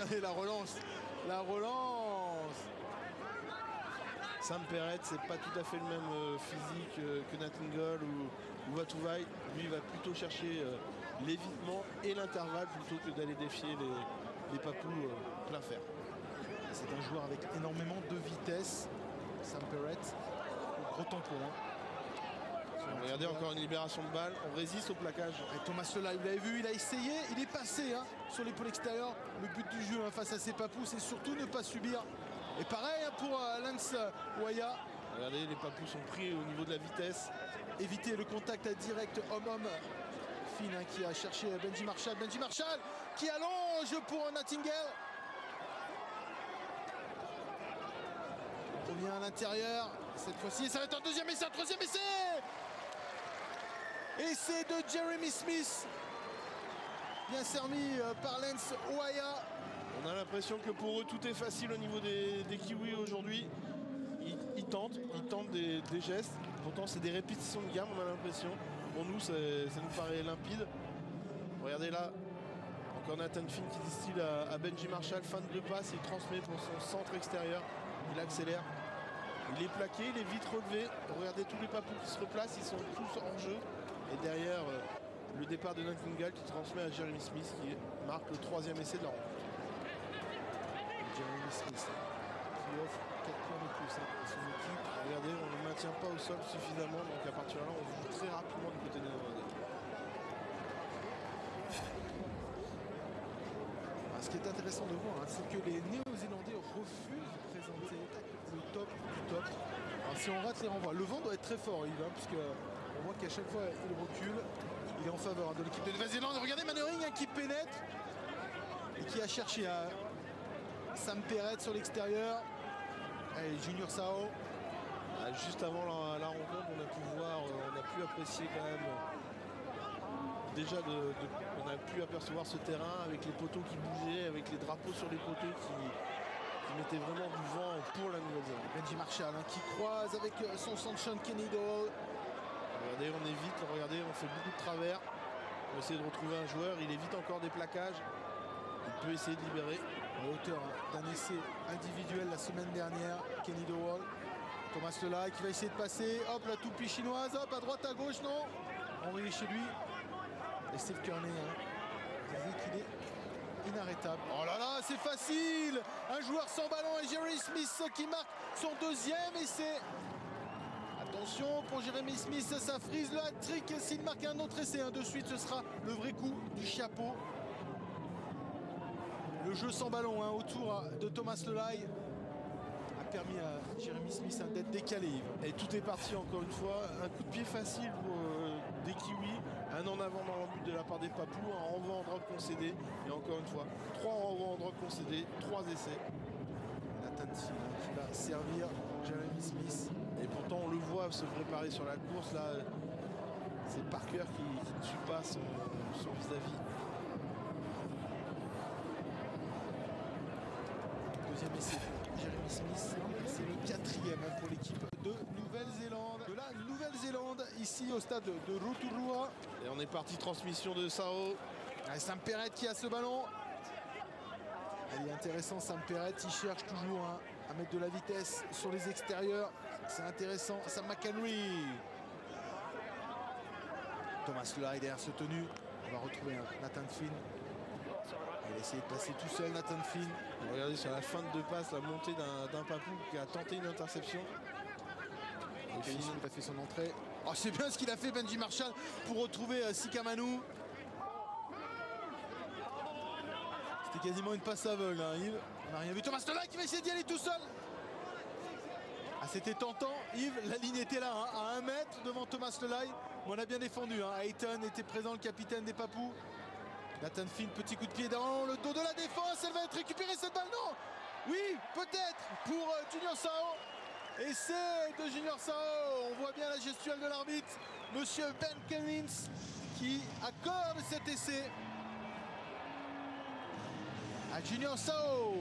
regardez la relance. La relance. Sam Perret, c'est pas tout à fait le même physique que Nightingale ou Watuwai. Lui, il va plutôt chercher l'évitement et l'intervalle plutôt que d'aller défier les papous plein fer. C'est un joueur avec énormément de vitesse. Sam Perret, gros tampon. Regardez, encore une libération de balle. On résiste au plaquage. Et Thomas Lelai, vous l'avez vu, il a essayé, il est passé sur l'épaule extérieure. Le but du jeu face à ses papous, c'est surtout ne pas subir. Et pareil pour Lance Waya. Regardez, les papous sont pris au niveau de la vitesse. Éviter le contact direct homme-homme. Finn qui a cherché Benji Marshall. Benji Marshall qui allonge pour Nightingale. On revient à l'intérieur. Cette fois-ci, ça va être un deuxième essai, un troisième essai. Essai de Jeremy Smith. Bien servi par Lance Waya. On a l'impression que pour eux, tout est facile au niveau des Kiwis aujourd'hui. Ils tentent des gestes. Pourtant, c'est des répétitions de gamme, on a l'impression. Pour nous, ça nous paraît limpide. Regardez là, encore Nathan Finn qui distille à Benji Marshall. Fin de deux passes, il transmet pour son centre extérieur. Il accélère. Il est plaqué, il est vite relevé. Regardez tous les papous qui se replacent, ils sont tous hors jeu. Et derrière, le départ de Nightingale qui transmet à Jeremy Smith qui marque le troisième essai de la rencontre. Jeremy Smith qui offre 4 points de plus à son équipe. Regardez, on ne le maintient pas au sol suffisamment, donc à partir de là, on joue très rapidement du côté des Néerlandais. Ce qui est intéressant de voir, c'est que les Néo-Zélandais refusent de présenter le top du top. Alors, si on rate les renvois, le vent doit être très fort, Yves, puisque on voit qu'à chaque fois il recule. Il est en faveur de l'équipe de Nouvelle-Zélande. Regardez Mannering qui pénètre et qui a cherché à Sam Perret sur l'extérieur. Allez, Junior Sao. Juste avant la rencontre, on a pu apprécier quand même. Déjà, on a pu apercevoir ce terrain avec les poteaux qui bougeaient, avec les drapeaux sur les poteaux qui mettaient vraiment du vent pour la Nouvelle-Zélande. Benji Marshall qui croise avec son Sunshine Kenny Doyle. Regardez, on évite, regardez, on fait beaucoup de travers. On va essayer de retrouver un joueur, il évite encore des plaquages. Il peut essayer de libérer. À hauteur d'un essai individuel la semaine dernière, Kenny Doyle. Thomas Lelai qui va essayer de passer. Hop, la toupie chinoise, hop, à droite, à gauche, non. Envoyé chez lui. Et Steve Kearney, disait qu'il est inarrêtable. Oh là là, c'est facile. Un joueur sans ballon et Jeremy Smith qui marque son deuxième essai. Attention pour Jeremy Smith, ça frise le hat-trick. S'il marque un autre essai de suite, ce sera le vrai coup du chapeau. Le jeu sans ballon autour de Thomas Lelai a permis à Jeremy Smith d'être décalé. Et tout est parti encore une fois. Un coup de pied facile pour des Kiwis. Un en avant dans le but de la part des Papous. Un renvoi en drogue concédé. Et encore une fois, 3 renvois en drogue concédés, 3 essais. Nathan Finn qui va servir Jeremy Smith. Et pourtant on le voit se préparer sur la course. Là, c'est Parker qui ne suit pas son vis-à-vis. Deuxième essai. Jeremy Smith, c'est le 4e pour l'équipe de Nouvelle-Zélande. De la Nouvelle-Zélande, ici au stade de Rotorua. Et on est parti, transmission de Sao. Sam Perret qui a ce ballon. Il est intéressant, Sam Perret, il cherche toujours à mettre de la vitesse sur les extérieurs. C'est intéressant, Sam McHenry. Thomas Lelai derrière ce tenu. On va retrouver Nathan Finn. Il va essayer de passer tout seul, Nathan Finn. Regardez sur la fin de deux passes, la montée d'un papou qui a tenté une interception. Et Finn a fait son entrée. Oh, c'est bien ce qu'il a fait Benji Marshall pour retrouver Sika Manu. C'était quasiment une passe aveugle, Yves. On n'a rien vu. Thomas Lelai qui va essayer d'y aller tout seul. C'était tentant, Yves. La ligne était là, à 1 mètre devant Thomas Lelai. Mais on a bien défendu. Hayton était présent, le capitaine des Papous. Nathan Finn, petit coup de pied dans le dos de la défense. Elle va être récupérée cette balle. Non. Oui, peut-être pour Junior Sao. Essai de Junior Sao. On voit bien la gestuelle de l'arbitre, monsieur Ben Cummins, qui accorde cet essai à Junior Sao.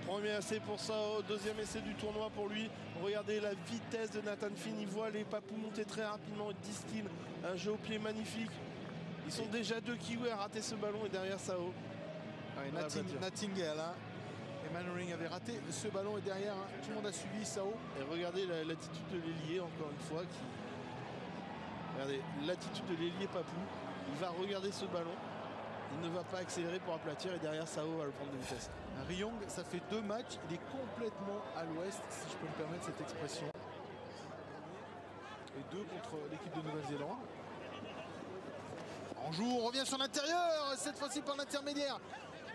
Premier essai pour Sao, deuxième essai du tournoi pour lui. Regardez la vitesse de Nathan Finn. Il voit les Papous monter très rapidement. Il distille un jeu au pied magnifique. Ils sont déjà 2 Kiwis à rater ce ballon et derrière Sao. Nightingale, Mannering avait raté ce ballon et derrière, hein, tout le monde a suivi Sao. Et regardez l'attitude de l'ailier, encore une fois. Regardez l'attitude de l'ailier Papou. Il va regarder ce ballon. Il ne va pas accélérer pour aplatir et derrière Sao va le prendre de vitesse. Ryong, ça fait 2 matchs. Il est complètement à l'ouest, si je peux me permettre cette expression. Et 2 contre l'équipe de Nouvelle-Zélande. On joue, on revient sur l'intérieur, cette fois-ci par l'intermédiaire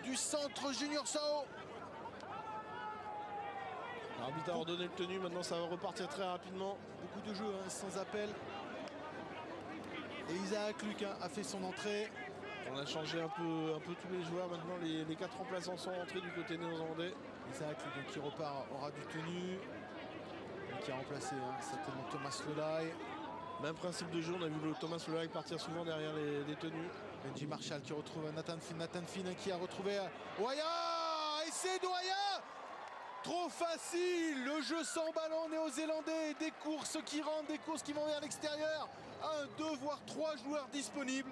du centre Junior Sao. L'arbitre a ordonné le tenu, maintenant ça va repartir très rapidement. Beaucoup de jeux hein, sans appel. Et Isaac Luc a fait son entrée. On a changé un peu tous les joueurs. Maintenant les 4 remplaçants sont rentrés du côté néo-zélandais. Isaac Luc qui repart aura du tenu. Et qui a remplacé hein, certainement Thomas Lelai. Même principe de jeu, on a vu le Thomas Lelai partir souvent derrière les tenues. Benji Marshall qui retrouve Nathan Finn. Nathan Finn qui a retrouvé Waya. Et c'est Waya. Trop facile. Le jeu sans ballon néo-zélandais. Des courses qui rentrent, des courses qui vont vers l'extérieur. 1, 2, voire 3 joueurs disponibles.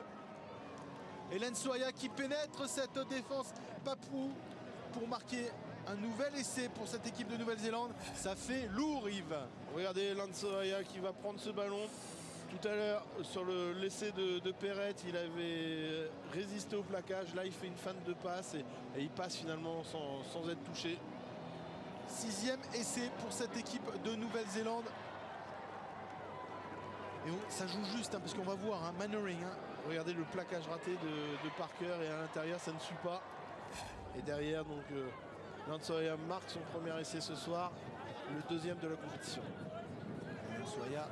Et Lensoya qui pénètre cette défense Papou pour marquer un nouvel essai pour cette équipe de Nouvelle-Zélande. Ça fait lourd, Yves. Regardez Lensoya qui va prendre ce ballon. Tout à l'heure, sur l'essai de Perret, il avait résisté au plaquage. Là, il fait une feinte de passe et il passe finalement sans être touché. 6e essai pour cette équipe de Nouvelle-Zélande. Et ça joue juste, hein, parce qu'on va voir hein, Mannering. Hein. Regardez le plaquage raté de Parker et à l'intérieur, ça ne suit pas. Et derrière, donc, Lensoya marque son premier essai ce soir, le 2e de la compétition. Lensoya